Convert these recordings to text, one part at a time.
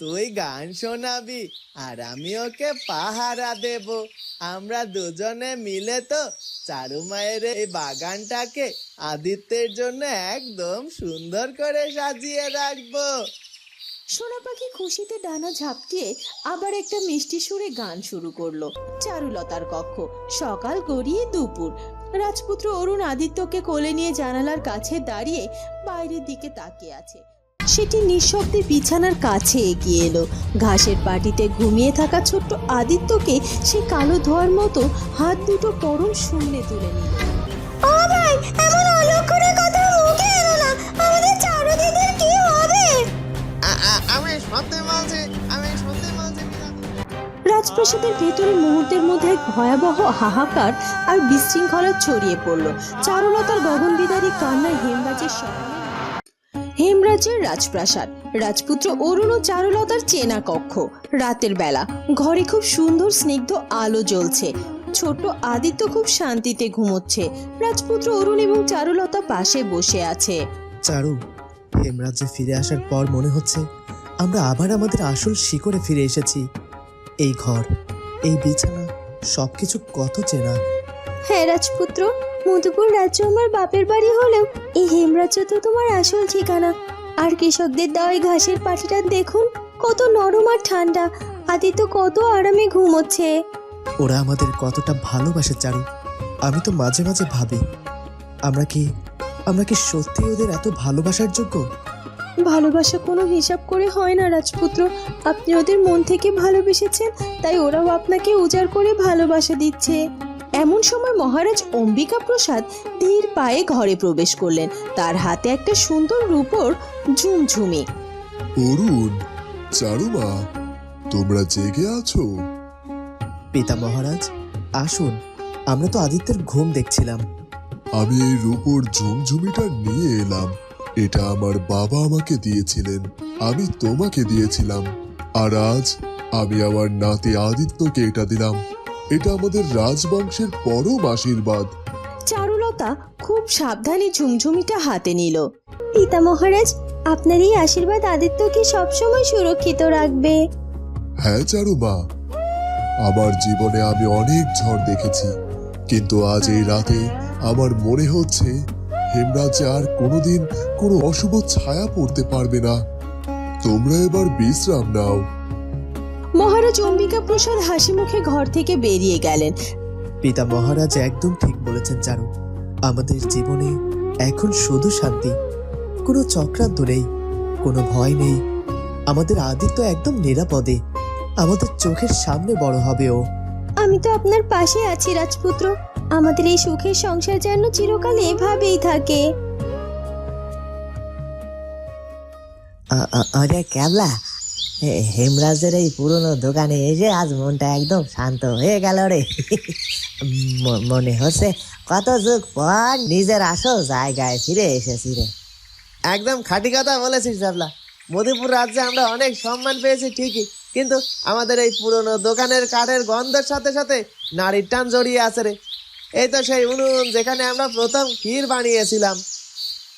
তুই গান শোনাবি আর আমি ওকে পাহারা দেব। আমরা দুজনে মিলে তো চারু মায়ের এই বাগানটাকে আদিত্যের জন্য একদম সুন্দর করে সাজিয়ে রাখবো। সোনা পাখি খুশিতে ডানা ঝাপটিয়ে আবার একটা মিষ্টি সুরে গান শুরু করলো। চারুলতার কক্ষ। সকাল গড়িয়ে দুপুর। রাজপুত্র অরুণ আদিত্যকে কোলে নিয়ে জানালার কাছে দাঁড়িয়ে বাইরের দিকে তাকিয়ে আছে। সেটি নিঃশব্দে বিছানার কাছে এগিয়ে এলো। ঘাসের পাটিতে ঘুমিয়ে থাকা ছোট্ট আদিত্যকে সে কালো ধোয়ার মতো হাত দুটো পরম শূন্যে তুলে নিল। ও ভাই, এমন অলক্ষণে কথা মুখে এলো না। আমাদের চারু দিদির কি হবে? আমি সত্যি বলছি। রাজপ্রাসাদের ভেতরে মুহূর্তের মধ্যে এক ভয়াবহ হাহাকার আর বিশৃঙ্খলা ছড়িয়ে পড়ল। চারুলতার গগনবিদারী কান্নায় হেমরাজের রাজপ্রাসাদ। রাজপুত্র অরুণ ও চারুলতার চেনা কক্ষ। রাতের বেলা ঘরে খুব সুন্দর স্নিগ্ধ আলো জ্বলছে। ছোট্ট আদিত্য খুব শান্তিতে ঘুমোচ্ছে। রাজপুত্র অরুণ এবং চারুলতা পাশে বসে আছে। চারু, হেমরাজ্যে ফিরে আসার পর মনে হচ্ছে আমরা আবার আমাদের আসল শিকড়ে ফিরে এসেছি। এই ঘর, এই বিছানা, সবকিছু কত চেনা। হ্যাঁ রাজপুত্র, মধুপুর রাজ্য আমার বাপের বাড়ি হলেও এই হেমরাজ্য তো তোমার আসল ঠিকানা। আর কৃষকদের দেওয়া ঘাসের পাটিটা দেখুন, কত নরম আর ঠান্ডা। আদিত্য কত আরামে ঘুমোচ্ছে। ওরা আমাদের কতটা ভালোবাসে চারু। আমি তো মাঝে মাঝে ভাবি আমরা কি সত্যি ওদের এত ভালোবাসার যোগ্য? ভালোবাসা কোনো হিসাব করে হয় না রাজপুত্র। আপনি ওদের মন থেকে ভালোবেসেছেন, তাই ওরাও আপনাকে উজাড় করে ভালোবাসা দিচ্ছে। এমন সময় মহারাজ অম্বিকা প্রসাদ ধীর পায়ে ঘরে প্রবেশ করলেন। তার হাতে একটা সুন্দর রূপোর ঝুমঝুমি। অরুণ, চারুমা, তোমরা জেগে আছো? পিতা মহারাজ, আসুন, আমরা তো আদিত্যের ঘুম দেখছিলাম। আমি এই রূপোর ঝুমঝুমিটা নিয়ে এলাম। এটা আমার বাবা আমাকে দিয়েছিলেন, আমি তোমাকে দিয়েছিলাম, আর আজ আমি আমার নাতি আদিত্যকে এটা দিলাম। এটা আমাদের রাজবংশের পরম আশীর্বাদ। চারুলতা খুব সাবধানে ঝুমঝুমিটা হাতে নিল। পিতা মহারাজ, আপনার এই আশীর্বাদ আদিত্যকে সবসময় সুরক্ষিত রাখবে। হ্যাঁ চারুমা, আমার জীবনে আমি অনেক ঝড় দেখেছি, কিন্তু আজ এই রাতে আমার মনে হচ্ছে হেমরাজ্যে আর কোনোদিন কোনো অশুভ ছায়া পড়তে পারবে না। তোমরা এবার বিশ্রাম নাও। মহারাজ অম্বিকা প্রসাদ হাসি মুখে ঘর থেকে বেরিয়ে গেলেন। পিতা মহারাজ একদম ঠিক বলেছেন চারু। আমাদের জীবনে এখন শুধু শান্তি, কোনো চক্রান্ত নেই, কোনো ভয় নেই। আমাদের আদিত্য একদম নিরাপদে আমাদের চোখের সামনে বড় হবে ও। আমি তো আপনার পাশে আছি রাজপুত্র। আমাদের এই সুখের সংসার যেন চিরকাল এভাবেই থাকে। আরে ক্যাবলা, হেমরাজের এই পুরনো দোকানে এসে আজ মনটা একদম শান্ত হয়ে গেল রে। মনে হচ্ছে কত যুগ পর নিজের আসল জায়গায় ফিরে এসেছি রে। একদম খাঁটি কথা বলেছিস জাবলা। মধুপুর রাজ্যে আমরা অনেক সম্মান পেয়েছি ঠিকই, কিন্তু আমাদের এই পুরনো দোকানের কাঠের গন্ধের সাথে সাথে নারীর টান জড়িয়ে আছে রে। এই তো সেই উনুন যেখানে আমরা প্রথম ক্ষীর বানিয়েছিলাম।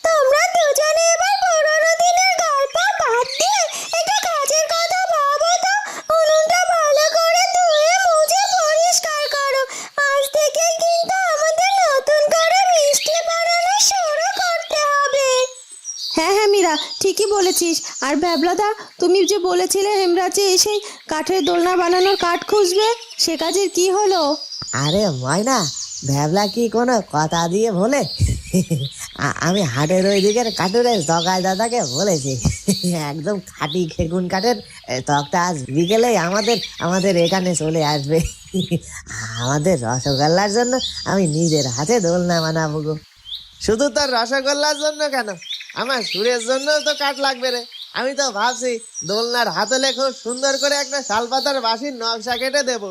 তোমরা দুজনে এবার পুরনো দিনের গল্প বাদ দিয়ে একটু কাজের কথা ভাবো তো। উনুনটা ভালো করে ধুয়ে মুছে পরিষ্কার করো। আজ থেকে কিন্তু আমাদের নতুন করে মিষ্টি বানানো শুরু করতে হবে। হ্যাঁ হ্যাঁ মীরা, ঠিকই বলেছিস। আর ভ্যাবলাদা, তুমি যে বলেছিলে হেমরাজে এসে কাঠের দোলনা বানানোর কাঠ খুঁজবে, সে কাজের কি হলো? আরে ময়না, ভ্যাবলা কি কোনো কথা দিয়ে বলে? আমি হাটের ওই দিকের কাঠুরের জগাই দাদাকে বলেছি, একদম খাঁটি সেগুন কাঠের তক্তা আজ বিকেলেই আমাদের এখানে চলে আসবে। আমাদের রসগোল্লার জন্য আমি নিজের হাতে দোলনা বানাবো গো। শুধু তার রসগোল্লার জন্য কেন, আমার সুরের জন্য তো কাঠ লাগবে রে। আমি তো ভাবছি দোলনার হাতলে খুব সুন্দর করে একটা শালপাতার বাঁশির নকশা কেটে দেবো।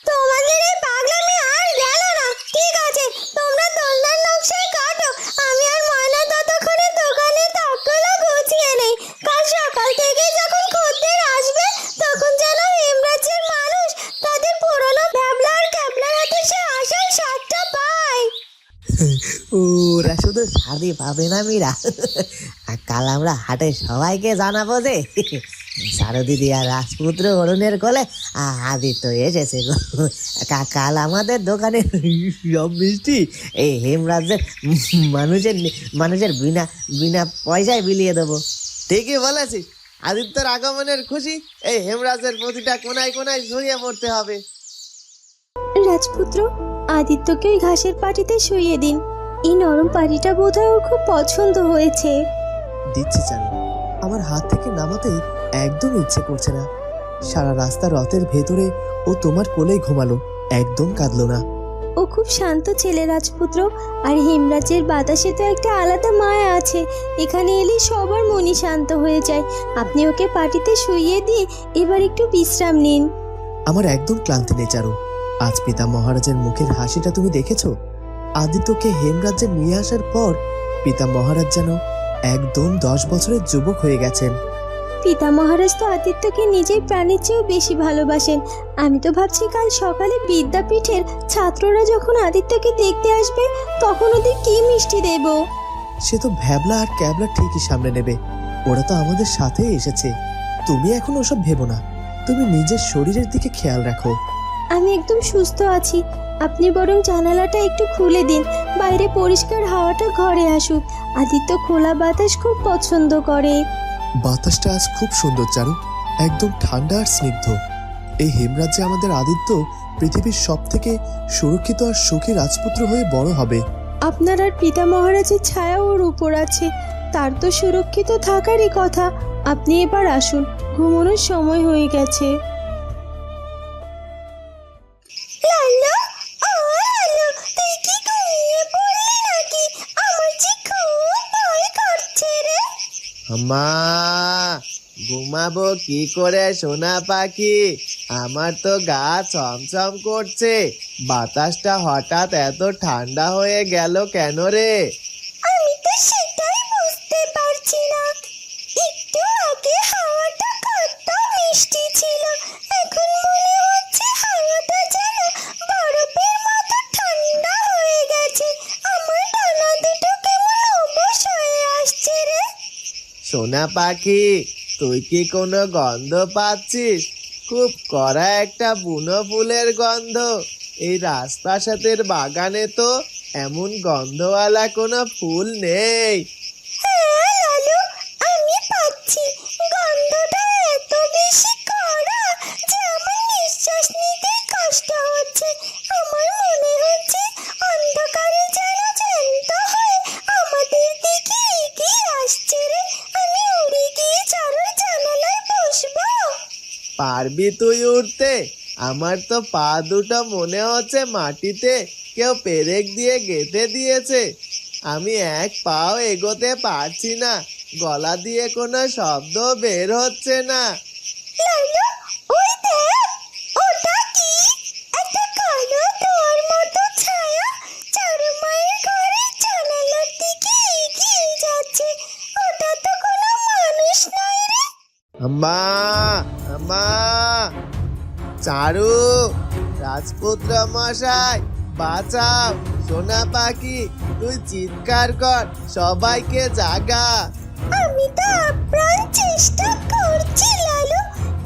তোমাদের এই পাগলামি আর গেল না। ঠিক আছে, তোমরা দোলনার নকশাই কাটো। আমি আর ময়না ততক্ষণে দোকানে তাকগুলো গুছিয়ে নেই। কাল সকাল থেকে যখন খদ্দের আসবে, তখন যেন হেমরাজের মানুষ তাদের পুরনো ভ্যাবলা আর ক্যাবলার হাতে সে আসার স্বাদটা পায়। ওরা শুধু সারা উপাধি পাবে না মীরা। আর কাল আমরা হাটে সবাইকে জানাবো যে সারো দিদি আর রাজপুত্র অরুণের কোলে আদিত্য এসেছে গো। কাল আমাদের দোকানে সব মিষ্টি এই হেমরাজ্যের মানুষের বিনা বিনা পয়সায় বিলিয়ে দেবো। ঠিকই বলেছিস, আদিত্যর আগমনের খুশি এই হেমরাজের প্রতিটা কোনায় কোনায় ছড়িয়ে পড়তে হবে। রাজপুত্র, আদিত্যকে ওই ঘাসের পাটিতে শুইয়ে দিন। এই নরম পাটিটা বোধহয় ওর খুব পছন্দ হয়েছে। দিচ্ছি চালু, আমার হাত থেকে নামাতে একদম ইচ্ছে করছে না। সারা রাস্তা রথের ভেতরে ও তোমার কোলেই ঘুমালো, একদম কাঁদলো না। ও খুব শান্ত ছেলে রাজপুত্র। আর হেমরাজের বাতাসে তো একটা আলাদা মায়া আছে। এখানে এলে সবার মনই শান্ত হয়ে যায়। আপনি ওকে পাটিতে শুইয়ে দিয়ে এবার একটু বিশ্রাম নিন। আমার একদম ক্লান্তি নেই চারু। আজ পিতা মহারাজের মুখের হাসিটা তুমি দেখেছো? আদিত্যকে হেমরাজ্যে নিয়ে আসার পর পিতা মহারাজ যেন একদম 10 বছরের যুবক হয়ে গেছেন। পিতা মহারাজ তো আদিত্যকে নিজের প্রাণের চেয়েও বেশি ভালোবাসেন। আমি তো ভাবছি কাল সকালে বিদ্যাপীঠের ছাত্ররা যখন আদিত্যকে দেখতে আসবে তখন ওদের কি মিষ্টি দেব। সে তো ভ্যাবলা আর ক্যাবলা ঠিকই সামনে নেবে, ওরা তো আমাদের সাথেই এসেছে। তুমি এখন ওসব ভেবো না, তুমি নিজের শরীরের দিকে খেয়াল রাখো। আমি একদম সুস্থ আছি। আপনি বরং জানালাটা একটু খুলে দিন, বাইরে পরিষ্কার হাওয়াটা ঘরে আসুক। আদিত্য খোলা বাতাস খুব পছন্দ করে। বাতাসটা আজ খুব সুন্দর চারু, একদম ঠান্ডা আর স্নিগ্ধ। এই হেমরাজ্যে আমাদের আদিত্য পৃথিবীর সব থেকে সুরক্ষিত আর সুখী রাজপুত্র হয়ে বড় হবে। আপনার আর পিতা মহারাজের ছায়া ওর উপর আছে, তার তো সুরক্ষিত থাকারই কথা। আপনি এবার আসুন, ঘুমানোর সময় হয়ে গেছে। মা, ঘুমাবো কি করে সোনা পাখি? আমার তো গা ছমছম করছে। বাতাসটা হঠাৎ এত ঠান্ডা হয়ে গেল কেন রে? আমি তো সেটাই বুঝতে পারছি না। একটু আগে হাওয়াটা কত মিষ্টি ছিল, এখন মনে হচ্ছে হাওয়াটা যেন বরফের মতো ঠান্ডা হয়ে গেছে। আমার ডানা দুটো কেমন অবশ হয়ে আসছে রে। সোনা পাখি, তুই কি কোনো গন্ধ পাচ্ছিস? খুব কড়া একটা বুনো ফুলের গন্ধ। এই রাজপ্রাসাদের বাগানে তো এমন গন্ধওয়ালা কোনো ফুল নেই। হ্যাঁ লালু, আমি পাচ্ছি। গন্ধটা এত বেশি কড়া যে আমার নিঃশ্বাস নিতে কষ্ট হচ্ছে। আমার মনে হচ্ছে অন্ধকারে যেন জ্যান্ত হয়ে আমাদের দিকে এগিয়ে আসছে রে। আমি উড়ে গিয়ে চারুর জানালায় বসবো। পারবি তুই উঠতে? আমার তো পা দুটো মনে হচ্ছে মাটিতে কেউ পেরেক দিয়ে গেঁথে দিয়েছে। আমি এক পাও এগোতে পারছি না, গলা দিয়ে কোনো শব্দ বের হচ্ছে না। লালু, ওই দেখ, ওটা কি? একটা কালো তোর মতো ছায়া চারু মায়ের ঘরের জানালার দিকে এগিয়ে যাচ্ছে। ওটা তো কোনো মানুষ নয় রে। আম্মা, আম্মা, চারু, রাজপুত্র মশাই, বাঁচাও। সোনা পাখি, তুই চিৎকার কর, সবাইকে জাগা। আমি তো আপ্রাণ চেষ্টা করছি লালু,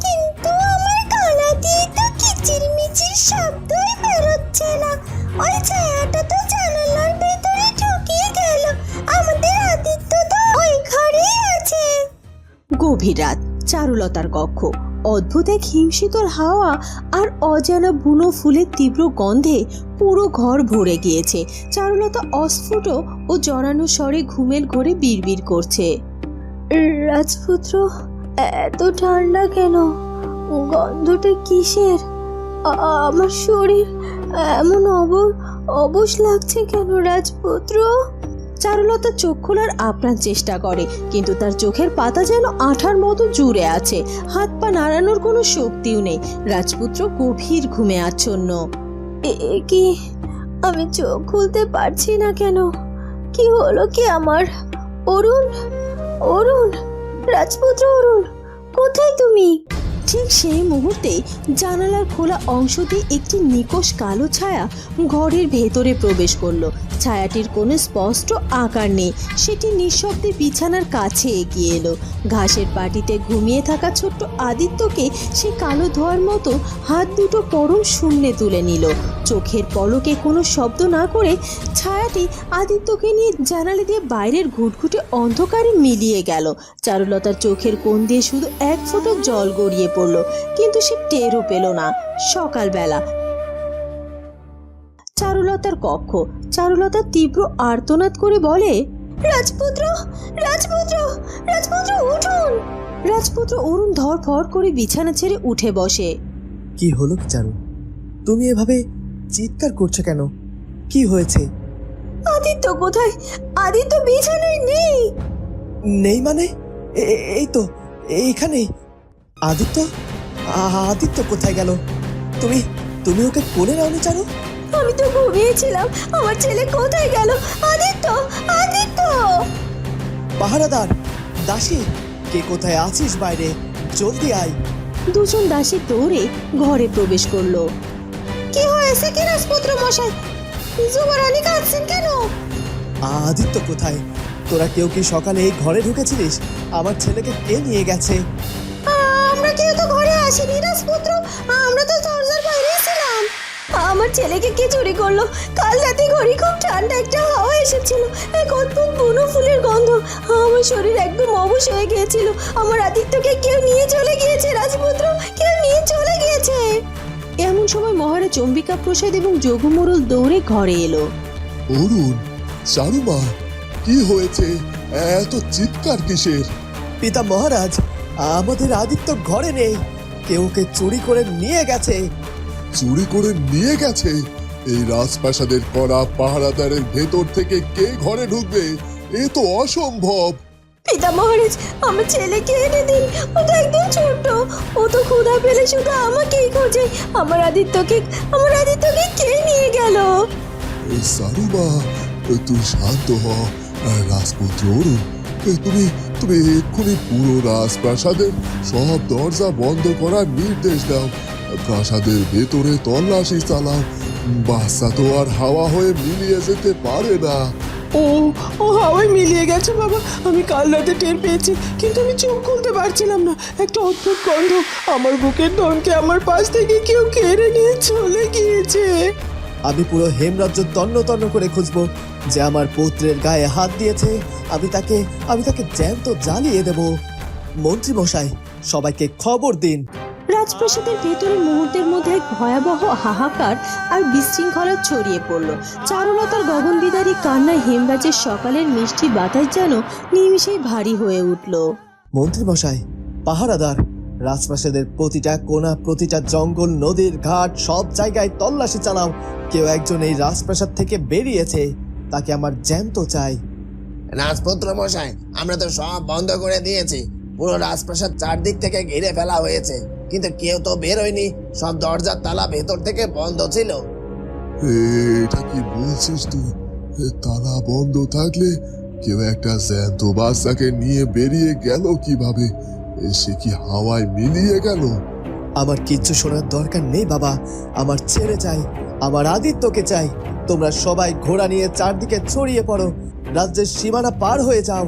কিন্তু আমার গলা দিয়ে তো কিচিরমিচির শব্দই বেরোচ্ছে না। ওই ছায়াটা তো জানালার ভেতরে ঢুকিয়ে গেল। আমাদের আদিত্য তো ওই ঘরেই আছে। গভীর রাত, চারুলতার কক্ষ। অদ্ভুত এক হিমশীতল হাওয়া আর অজানা বুনো ফুলের তীব্র গন্ধে পুরো ঘর ভরে গিয়েছে। চারুলতা অস্ফুট ও জড়ানো স্বরে ঘুমের ঘোরে বিড়বিড় করছে। রাজপুত্র, এত ঠান্ডা কেন? গন্ধটা কিসের? আমার শরীর এমন অবশ লাগছে কেন রাজপুত্র? চারুলতা চোখ খোলার আপ্রাণ চেষ্টা করে, কিন্তু তার চোখের পাতা যেন আঠার মতো জুড়ে আছে। হাত পা নাড়ানোর কোনো শক্তিও নেই। রাজপুত্র গভীর ঘুমে আচ্ছন্ন। কি, আমি চোখ খুলতে পারছি না কেন? কি হলো কি আমার? অরুণ, অরুণ, রাজপুত্র অরুণ, কোথায় তুমি? ঠিক সেই মুহূর্তে জানালার খোলা অংশ দিয়ে একটি নিকষ কালো ছায়া ঘরের ভেতরে প্রবেশ করলো। ছায়াটির কোনো স্পষ্ট আকার নেই, সেটি নিঃশব্দে বিছানার কাছে এগিয়ে এলো। ঘাসের পাটিতে ঘুমিয়ে থাকা ছোট্ট আদিত্যকে সে কালো ধোয়ার মতো হাত দুটো পরম শূন্যে তুলে নিল। চোখের পলকে কোনো শব্দ না করে ছায়াটি আদিত্যকে নিয়ে জানালা দিয়ে বাইরের ঘুটঘুটে অন্ধকারে মিলিয়ে গেল। চারুলতার চোখের কোণ দিয়ে শুধু এক ফোঁটা জল গড়িয়ে পড়ল, কিন্তু সে টেরও পেল না। সকালবেলা চারুলতার কক্ষ। চারুলতা তীব্র আর্তনাদ করে বলে, রাজপুত্র, রাজপুত্র, রাজপুত্র উঠুন। রাজপুত্র অরুণ ধড়ফড় করে বিছানা ছেড়ে উঠে বসে। কি হলো চারু, তুমি এভাবে চিৎকার করছো কেন? কি হয়েছে? আদিত্য কোথায়? আদিত্য বিছানায় নেই। নেই মানে? এই তো এইখানেই। আদিত্য? আদিত্য কোথায় গেল? তুমি তুমি ওকে কোলে নাওনি চারু? আমি তো ঘুমিয়েছিলাম, আমার ছেলে কোথায় গেল? আদিত্য, আদিত্য! পাহারাদার, দাসী, কে কোথায় আছিস বাইরে? জলদি আয়। দুজন দাসী দৌড়ে ঘরে প্রবেশ করলো। কি হয়েছে কি রাজপুত্র মশাই? যুবরানী কাঁদছেন কেন? আদিত্য কোথায়? তোরা কেউ কি সকালে এই ঘরে ঢুকেছিলিস? আমার ছেলেকে কে নিয়ে গেছে? আমরা কেউ তো ঘরে আসিনি রাজপুত্র, আমরা তো দরজার বাইরে ছিলাম। আমার ছেলেকে কে চুরি করলো? কাল রাতে ঘরে খুব ঠান্ডা একটা হাওয়া এসেছিল, এক অদ্ভুত বুনো ফুলের গন্ধ। আমার শরীর একদম অবশ হয়ে গিয়েছিল। আমার আদিত্যকে কেউ নিয়ে চলে গিয়েছে রাজপুত্র, কেউ নিয়ে চলে গিয়েছে। এমন সময় মহারাজ চম্বিকা প্রসাদ এবং যোগু মোড়ল দৌড়ে ঘরে এলো। অরুণ, চারুমা, কি হয়েছে? এত চিৎকার কিসের? পিতা মহারাজ, আমাদের আদিত্য ঘরে নেই, কেউ কে চুরি করে নিয়ে গেছে। চুরি করে নিয়ে গেছে? এই রাজপ্রাসাদের করা পাহারাদারের ভেতর থেকে কে ঘরে ঢুকবে? এ তো অসম্ভব। পিতা মহারাজ, আমার ছেলেকে এনে দিন, ও তো একদম ছোট, ও তো ক্ষুধা পেলে শুধু আমাকেই খোঁজে। আমার আদিত্যকে কে নিয়ে গেল? চারুমা, তুই শান্ত হ। রাজপুত্র অরুণ, তুমি তুমি এক্ষুনি পুরো রাজপ্রাসাদের সব দরজা বন্ধ করার নির্দেশ দাও। প্রাসাদের ভেতরে তল্লাশি চালাও। বাচ্চা তো আর হাওয়া হয়ে মিলিয়ে যেতে পারে না। ও ও হাওয়ায় মিলিয়ে গেছে বাবা, আমি কাল রাতে টের পেয়েছি, কিন্তু আমি চোখ খুলতে পারছিলাম না। একটা অদ্ভুত গন্ধ, আমার বুকের ধনকে আমার পাশ থেকে কেউ কেড়ে নিয়ে চলে গিয়েছে। আমি পুরো হেমরাজ্য তন্ন তন্ন করে খুঁজবো যে আমার পুত্রের গায়ে হাত দিয়েছে। আমি তাকে জ্যান্ত জ্বালিয়ে দেব। মন্ত্রী মশাই, সবাইকে খবর দিন। রাজপ্রাসাদের ভেতরে মুহূর্তের মধ্যে এক ভয়াবহ হাহাকার আর বিশৃঙ্খলা ছড়িয়ে পড়ল। চারুলতার গগনবিদারী কান্নায় হেমরাজের সকালের মিষ্টি বাতাস যেন নিমিষেই ভারী হয়ে উঠল। মন্ত্রী মশাই, পাহারাদার, রাজপ্রাসাদের প্রতিটা কোণা, প্রতিটা জঙ্গল, নদীর ঘাট, সব জায়গায় তল্লাশি চালাও। কেউ একজন এই রাজপ্রাসাদ থেকে বেরিয়েছে, তাকে আমার জ্যান্ত চাই। রাজপুত্র মশাই, আমরা তো সব বন্ধ করে দিয়েছি। পুরো রাজপ্রাসাদ চারদিক থেকে ঘিরে ফেলা হয়েছে, কিন্তু কেউ তো বের হয়নি। সব দরজার তালা ভেতর থেকে বন্ধ ছিল। এটা কি বলছিস তুই? তালা বন্ধ থাকলে কেউ একটা জ্যান্ত বাচ্চাকে নিয়ে বেরিয়ে গেল কিভাবে? সে কি হাওয়ায় মিলিয়ে গেল? আমার কিচ্ছু শোনার দরকার নেই বাবা, আমার ছেড়ে চাই, আমার আদিত্যকে চাই। তোমরা সবাই ঘোড়া নিয়ে চারদিকে ছড়িয়ে পড়ো, রাজ্যের সীমানা পার হয়ে যাও।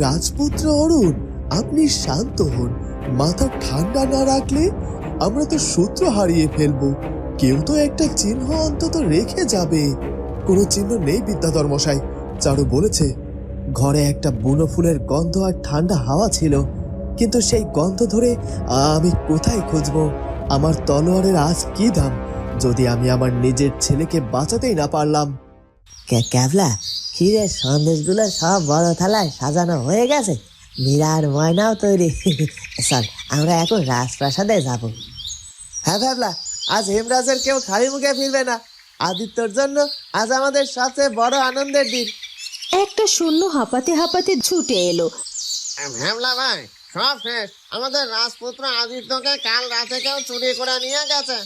রাজপুত্র অরুণ, আপনি শান্ত হন। মাথা ঠান্ডা না রাখলে আমরা তো সূত্র হারিয়ে ফেলবো। কেউ তো একটা চিহ্ন অন্তত রেখে যাবে। কোনো চিহ্ন নেই বিদ্যাধর মশাই। চারু বলেছে ঘরে একটা বুনো ফুলের গন্ধ আর ঠান্ডা হাওয়া ছিল, কিন্তু সেই গন্ধ ধরে আমি কোথায় খুঁজবো? আমার তলোয়ারের আজ কি দাম যদি আমি আমার নিজের ছেলেকে বাঁচাতেই না পারলাম। ক্যাবলা, ক্ষীরের সন্দেশগুলো সব বড় থালায় সাজানো হয়ে গেছে, মীরার ময়নাও তৈরি। চল, আমরা এখন রাজপ্রাসাদে যাব। হ্যাঁ ভাবলা, আজ হেমরাজের কেউ খালি মুখে ফিরবে না। আদিত্যর জন্য আজ আমাদের সবচেয়ে বড় আনন্দের দিন। একটা শূন্য হাঁপাতে হাঁপাতে ছুটে এলো। ভাবলা ভাই, সব শেষ। আমাদের রাজপুত্র আদিত্যকে কাল রাতে কেউ চুরি করে নিয়ে গেছে।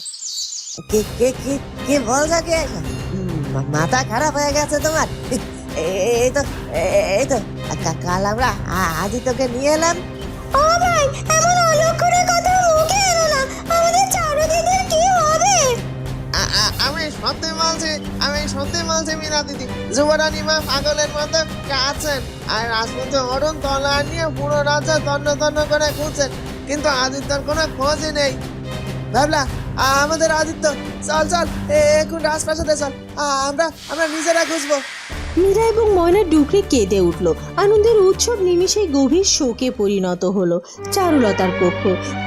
কে কে কে কে বলছো? কে? মাথা খারাপ হয়ে গেছে তোমার? এই তো কাল আমরা আদিত্যকে নিয়ে এলাম। ও ভাই, এমন অলক্ষণের কথা মুখে আমি সত্যি বলছি মীরা দিদি, যুবরানী মা পাগলের মতো কাঁদছেন আর রাজপুত্র অরুণ তলা নিয়ে পুরো রাজ্য তন্ন তন্ন করে খুঁজছেন, কিন্তু আদিত্যর কোনো খোঁজই নেই। ভাবলা আমাদের আদিত্য, চল চল এখন রাজপ্রাসাদে চল, আমরা নিজেরা খুঁজবো। মীরা এবং ময়না ডুকরে কেঁদে উঠল। আনন্দের উৎসব নিমিষে গভীর শোকে পরিণত হলো। চারুলতার কক্ষ।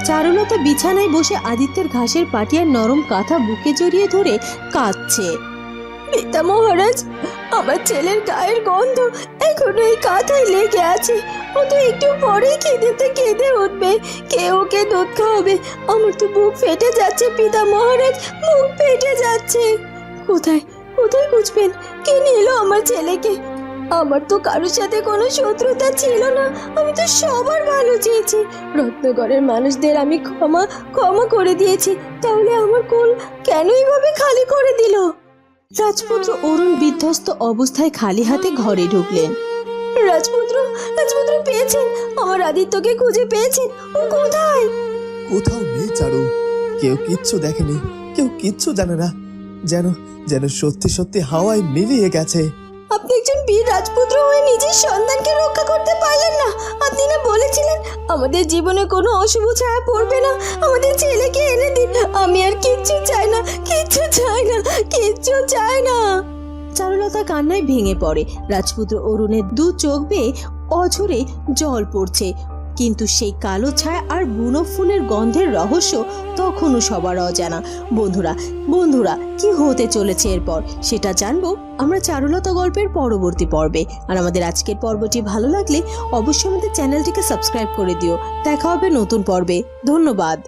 চারুলতা বিছানায় বসে আদিত্যের ঘাসের পাটিয়ার নরম কাঁথা বুকে জড়িয়ে ধরে কাঁদছে। পিতা মহারাজ, আমার ছেলের গায়ের গন্ধ এখনো এই কাঁথায় লেগে আছে। ও তো একটু পরেই খিদেতে কেঁদে উঠবে। কে ওকে দুধ খাওয়াবে? আমার তো বুক ফেটে যাচ্ছে পিতা মহারাজ, বুক ফেটে যাচ্ছে। কোথায় কোথায় খুঁজবেন? কে নিল আমার ছেলেকে? আমার তো কারোর সাথে কোনো শত্রুতা ছিল না, আমি তো সবার ভালো চেয়েছি। রত্নগরের মানুষদের আমি ক্ষমা করে দিয়েছি, তাহলে আমার কোল কেন এইভাবে খালি করে দিল? রাজপুত্র অরুণ বিধ্বস্ত অবস্থায় খালি হাতে ঘরে ঢুকলেন। রাজপুত্র পেয়েছেন? আমার আদিত্যকে খুঁজে পেয়েছেন? ও কোথায়? কোথাও নেই চারু, কেউ কিচ্ছু দেখেনি, কেউ কিচ্ছু জানে না, যেন যেন সত্যি সত্যি হাওয়ায় মিলিয়ে গেছে। আপনি একজন বীর রাজপুত্র হয়ে নিজের সন্তানকে রক্ষা করতে পারলেন না। আপনি না বলেছিলেন আমাদের জীবনে কোনো অশুভ ছায়া পড়বে না, আমাদের ছেলেকে এনে দিন। আমি আর কিচ্ছু চাই না, কিচ্ছু চাই না, কিচ্ছু চাই না। চারুলতা কান্নায় ভেঙে পড়ে। রাজপুত্র অরুণের দু চোখ বেয়ে অঝরে জল পড়ছে, কিন্তু সেই কালো ছায়া আর বুনো ফুলের গন্ধের রহস্য তখনও সবার অজানা। বন্ধুরা কি হতে চলেছে এরপর সেটা জানবো আমরা চারুলতা গল্পের পরবর্তী পর্বে। আর আমাদের আজকের পর্বটি ভালো লাগলে অবশ্যই আমাদের চ্যানেলটিকে সাবস্ক্রাইব করে দিও। দেখা হবে নতুন পর্বে। ধন্যবাদ।